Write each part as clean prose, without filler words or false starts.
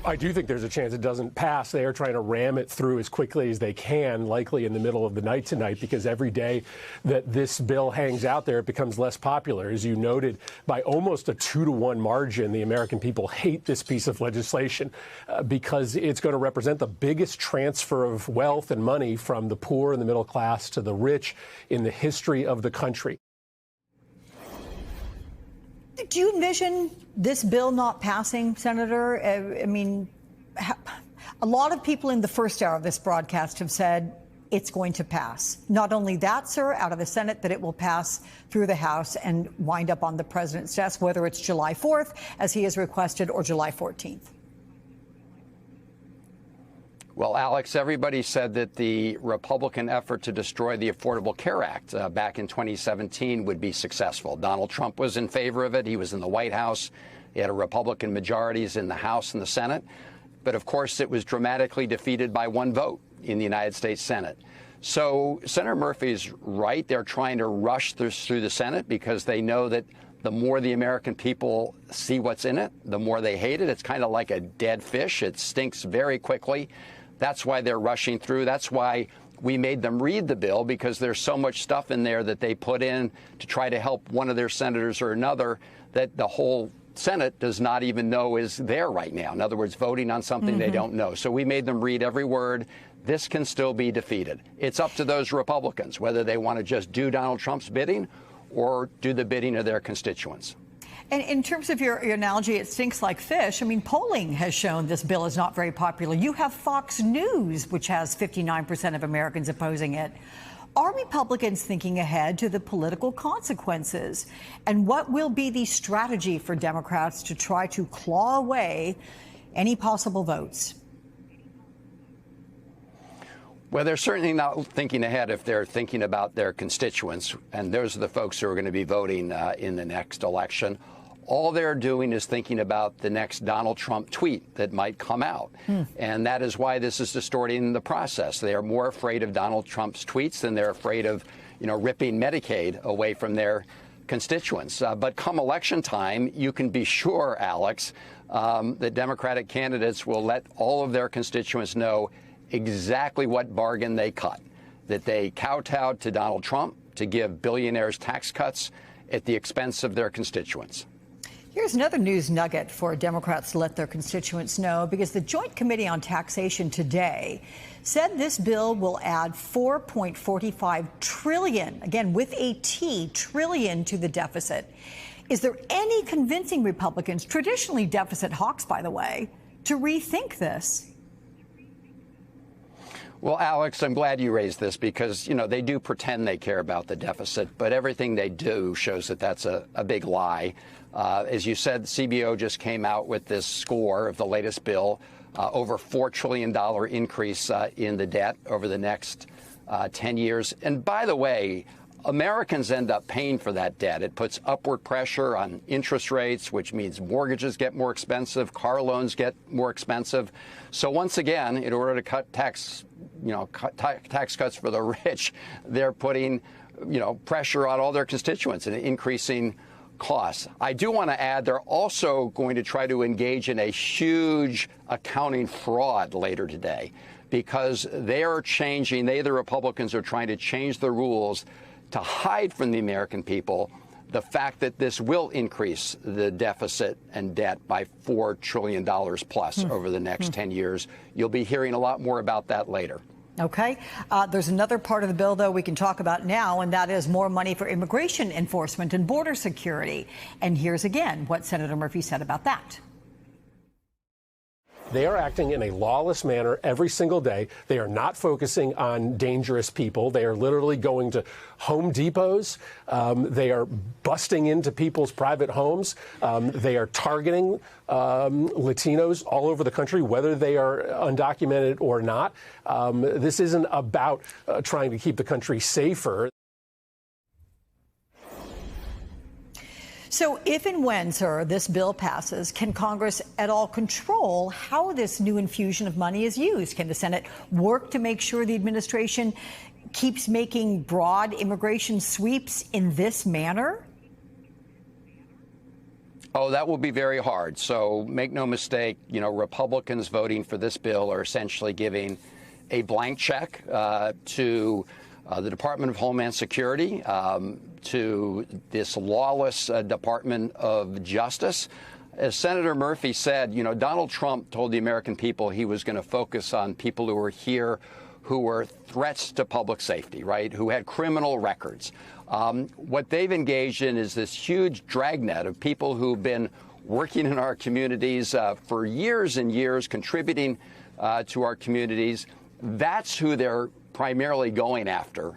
I do think there's a chance it doesn't pass. They are trying to ram it through as quickly as they can, likely in the middle of the night tonight, because every day that this bill hangs out there, it becomes less popular. As you noted, by almost a 2-to-1 margin, the American people hate this piece of legislation because it's going to represent the biggest transfer of wealth and money from the poor and the middle class to the rich in the history of the country. Do you envision this bill not passing, Senator? I mean, a lot of people in the first hour of this broadcast have said it's going to pass. Not only that, sir, out of the Senate, that it will pass through the House and wind up on the president's desk, whether it's July 4th, as he has requested, or July 14th. Well, Alex, everybody said that the Republican effort to destroy the Affordable Care Act back in 2017 would be successful. Donald Trump was in favor of it. He was in the White House. He had a Republican majorities in the House and the Senate. But, of course, it was dramatically defeated by one vote in the United States Senate. So Senator Murphy's right. They're trying to rush this through the Senate because they know that the more the American people see what's in it, the more they hate it. It's kind of like a dead fish. It stinks very quickly. That's why they're rushing through. That's why we made them read the bill, because there's so much stuff in there that they put in to try to help one of their senators or another that the whole Senate does not even know is there right now. In other words, voting on something they don't know. So we made them read every word. This can still be defeated. It's up to those Republicans whether they want to just do Donald Trump's bidding or do the bidding of their constituents. And in terms of your analogy, it stinks like fish. I mean, polling has shown this bill is not very popular. You have Fox News, which has 59% of Americans opposing it. Are Republicans thinking ahead to the political consequences? And what will be the strategy for Democrats to try to claw away any possible votes? Well, they're certainly not thinking ahead if they're thinking about their constituents. And those are the folks who are going to be voting in the next election. All they're doing is thinking about the next Donald Trump tweet that might come out. And that is why this is distorting the process. They are more afraid of Donald Trump's tweets than they're afraid of, ripping Medicaid away from their constituents. But come election time, you can be sure, Alex, that Democratic candidates will let all of their constituents know exactly what bargain they cut, that they kowtowed to Donald Trump to give billionaires tax cuts at the expense of their constituents. Here's another news nugget for Democrats to let their constituents know, because the Joint Committee on Taxation today said this bill will add $4.45 trillion, again with a T, trillion, to the deficit. Is there any convincing Republicans, traditionally deficit hawks, by the way, to rethink this? Well, Alex, I'm glad you raised this because, they do pretend they care about the deficit, but everything they do shows that that's a big lie. As you said, CBO just came out with this score of the latest bill, over $4 trillion increase in the debt over the next 10 years. And by the way, Americans end up paying for that debt. It puts upward pressure on interest rates, which means mortgages get more expensive, car loans get more expensive. So once again, in order to cut tax cuts for the rich, they're putting, pressure on all their constituents and increasing costs. I do want to add they're also going to try to engage in a huge accounting fraud later today, because they are changing, the Republicans are trying to change the rules to hide from the American people the fact that this will increase the deficit and debt by $4 trillion plus over the next 10 years. You'll be hearing a lot more about that later. Okay. There's another part of the bill, though, we can talk about now, and that is more money for immigration enforcement and border security. And here's again what Senator Murphy said about that. They are acting in a lawless manner every single day. They are not focusing on dangerous people. They are literally going to Home Depots. They are busting into people's private homes. They are targeting Latinos all over the country, whether they are undocumented or not. This isn't about trying to keep the country safer. So if and when, sir, this bill passes, can Congress at all control how this new infusion of money is used? Can the Senate work to make sure the administration keeps making broad immigration sweeps in this manner? Oh, that will be very hard. So make no mistake, Republicans voting for this bill are essentially giving a blank check to the Department of Homeland Security, to this lawless Department of Justice. As Senator Murphy said, Donald Trump told the American people he was going to focus on people who were here who were threats to public safety, right, who had criminal records. What they've engaged in is this huge dragnet of people who've been working in our communities for years and years, contributing to our communities. That's who they're primarily going after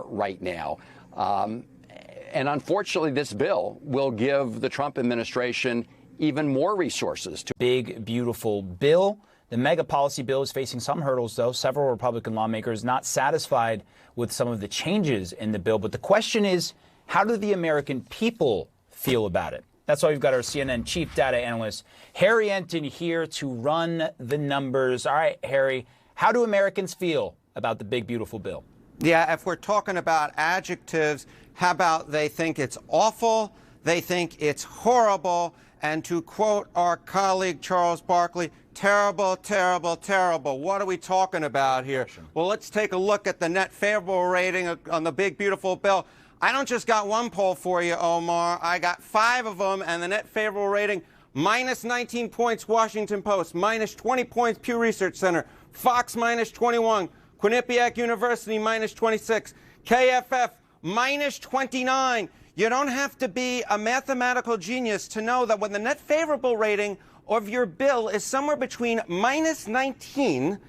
right now. And unfortunately, this bill will give the Trump administration even more resources to big, beautiful bill. The mega policy bill is facing some hurdles, though. Several Republican lawmakers not satisfied with some of the changes in the bill. But the question is, how do the American people feel about it? That's why we've got our CNN chief data analyst, Harry Enton, here to run the numbers. All right, Harry, how do Americans feel about the big, beautiful bill? Yeah, if we're talking about adjectives, how about they think it's awful, they think it's horrible, and to quote our colleague Charles Barkley, terrible, terrible, terrible. What are we talking about here? Well, let's take a look at the net favorable rating on the big, beautiful bill. I don't just got one poll for you, Omar. I got 5 of them, and the net favorable rating, minus 19 points, Washington Post, minus 20 points, Pew Research Center, Fox, minus 21, Quinnipiac University, minus 26, KFF, minus 29. You don't have to be a mathematical genius to know that when the net favorable rating of your bill is somewhere between minus 19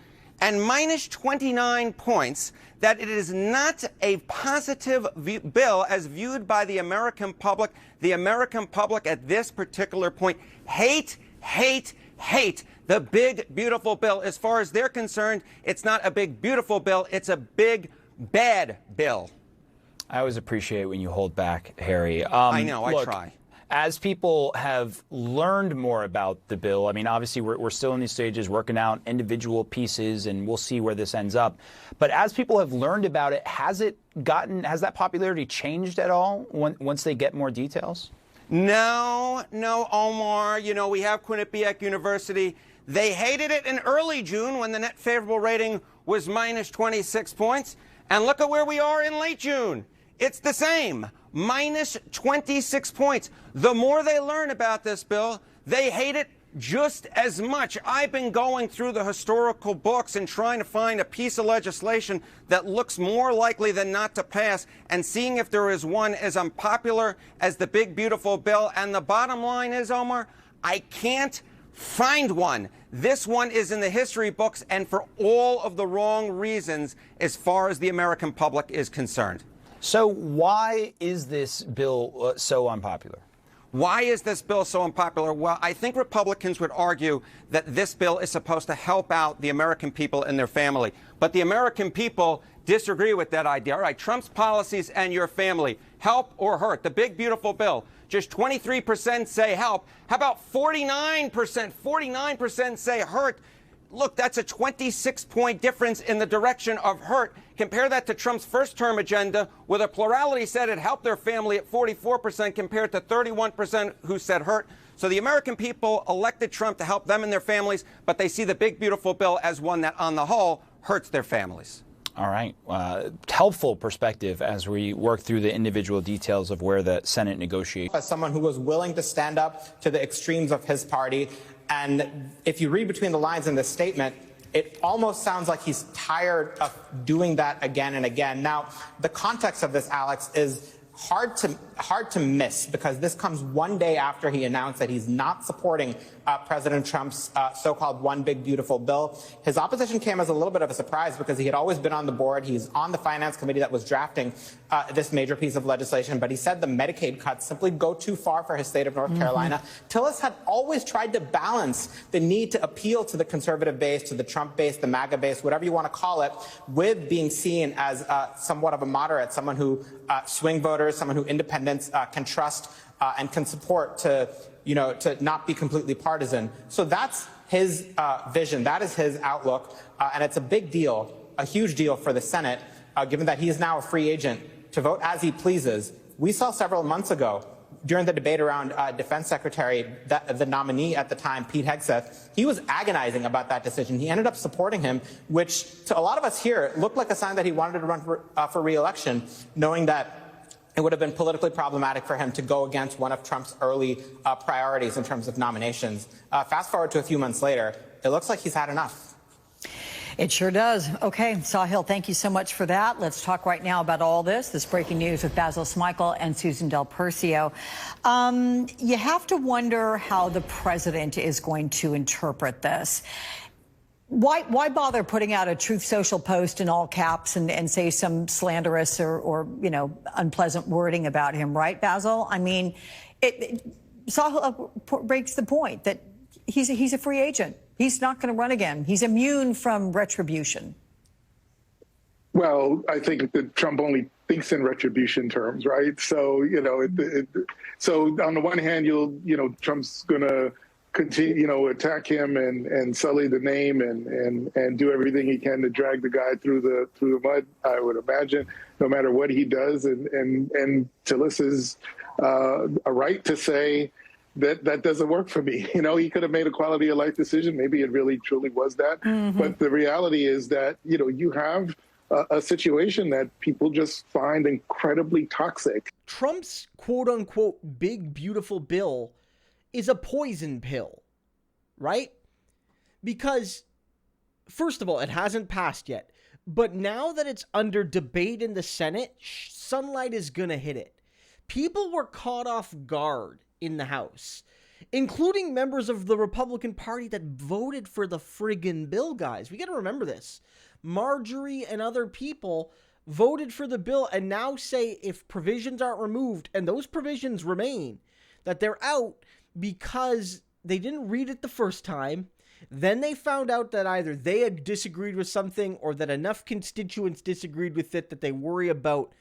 and minus 29 points, that it is not a positive bill as viewed by the American public. The American public at this particular point hate the big, beautiful bill. As far as they're concerned, it's not a big, beautiful bill. It's a big, bad bill. I always appreciate when you hold back, Harry. I know, I try. As people have learned more about the bill, I mean, obviously we're still in these stages working out individual pieces, and we'll see where this ends up. But as people have learned about it, has that popularity changed at all once they get more details? No, Omar. We have Quinnipiac University. They hated it in early June when the net favorable rating was minus 26 points. And look at where we are in late June. It's the same, minus 26 points. The more they learn about this bill, they hate it just as much. I've been going through the historical books and trying to find a piece of legislation that looks more likely than not to pass and seeing if there is one as unpopular as the big, beautiful bill. And the bottom line is, Omar, I can't find one. This one is in the history books, and for all of the wrong reasons as far as the American public is concerned. So why is this bill so unpopular? Why is this bill so unpopular? Well, I think Republicans would argue that this bill is supposed to help out the American people and their family. But the American people disagree with that idea. All right, Trump's policies and your family, help or hurt? The big, beautiful bill. Just 23% say help. How about 49%? 49% say hurt. Look, that's a 26-point difference in the direction of hurt. Compare that to Trump's first-term agenda, where the plurality said it helped their family at 44% compared to 31% who said hurt. So the American people elected Trump to help them and their families, but they see the big, beautiful bill as one that, on the whole, hurts their families. All right. Helpful perspective as we work through the individual details of where the Senate negotiates. As someone who was willing to stand up to the extremes of his party, and if you read between the lines in this statement, it almost sounds like he's tired of doing that again and again. Now, the context of this, Alex, is hard to miss, because this comes one day after he announced that he's not supporting President Trump's so-called one big beautiful bill. His opposition came as a little bit of a surprise, because he had always been on the board. He's on the finance committee that was drafting this major piece of legislation, but he said the Medicaid cuts simply go too far for his state of North Carolina. Tillis had always tried to balance the need to appeal to the conservative base, to the Trump base, the MAGA base, whatever you want to call it, with being seen as somewhat of a moderate, someone who swing voters, someone who independents can trust and can support to not be completely partisan. So that's his vision. That is his outlook. And it's a big deal, a huge deal for the Senate, given that he is now a free agent to vote as he pleases. We saw several months ago during the debate around Defense Secretary, the nominee at the time, Pete Hegseth, he was agonizing about that decision. He ended up supporting him, which to a lot of us here looked like a sign that he wanted to run for re-election, knowing that it would have been politically problematic for him to go against one of Trump's early priorities in terms of nominations. Fast forward to a few months later, it looks like he's had enough. It sure does. Okay, Sahil, thank you so much for that. Let's talk right now about all this breaking news with Basil Smikle and Susan Del Percio. You have to wonder how the president is going to interpret this. Why bother putting out a Truth Social post in all caps and say some slanderous or unpleasant wording about him, right, Basil? I mean, Sahil breaks the point that he's a free agent. He's not going to run again. He's immune from retribution. Well, I think that Trump only thinks in retribution terms, right? So, so on the one hand, Trump's going to continue, attack him and sully the name and do everything he can to drag the guy through the mud, I would imagine, no matter what he does. And Tillis is a right to say, that doesn't work for me. He could have made a quality of life decision. Maybe it really truly was that. Mm-hmm. But the reality is that, you have a situation that people just find incredibly toxic. Trump's quote unquote big, beautiful bill is a poison pill, right? Because first of all, it hasn't passed yet. But now that it's under debate in the Senate, sunlight is going to hit it. People were caught off guard in the House, including members of the Republican Party that voted for the friggin' bill, guys. We got to remember this. Marjorie and other people voted for the bill and now say if provisions aren't removed, and those provisions remain, that they're out because they didn't read it the first time. Then they found out that either they had disagreed with something or that enough constituents disagreed with it that they worry about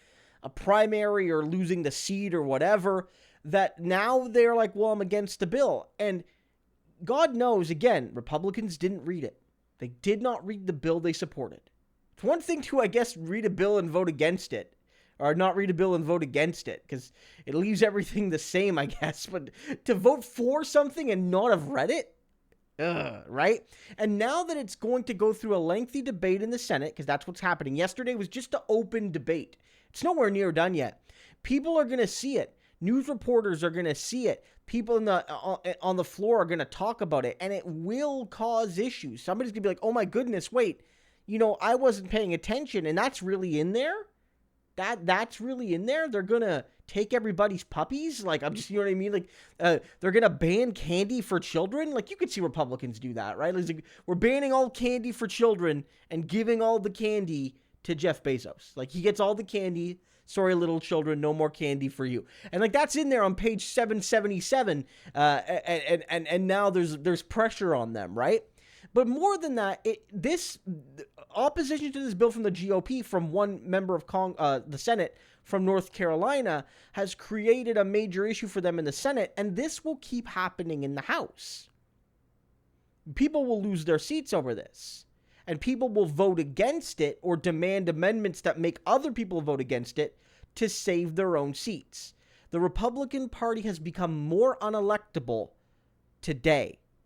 a primary or losing the seat or whatever, that now they're like, well, I'm against the bill. And God knows, again, Republicans didn't read it. They did not read the bill they supported. It's one thing to, I guess, read a bill and vote against it, or not read a bill and vote against it, because it leaves everything the same, I guess. But to vote for something and not have read it, right? And now that it's going to go through a lengthy debate in the Senate, because that's what's happening. Yesterday was just an open debate. It's nowhere near done yet. People are going to see it. News reporters are going to see it. People on the floor are going to talk about it, and it will cause issues. Somebody's going to be like, oh my goodness, wait, I wasn't paying attention, and that's really in there? That's really in there? They're going to take everybody's puppies? Like, I'm just, you know what I mean? Like, they're going to ban candy for children? Like, you could see Republicans do that, right? Like, we're banning all candy for children and giving all the candy to Jeff Bezos. Like, he gets all the candy. Sorry, little children, no more candy for you. And like that's in there on page 777. And now there's pressure on them, right? But more than that, this opposition to this bill from the GOP, from one member of the Senate from North Carolina, has created a major issue for them in the Senate, and this will keep happening in the House. People will lose their seats over this. And people will vote against it or demand amendments that make other people vote against it to save their own seats. The Republican Party has become more unelectable today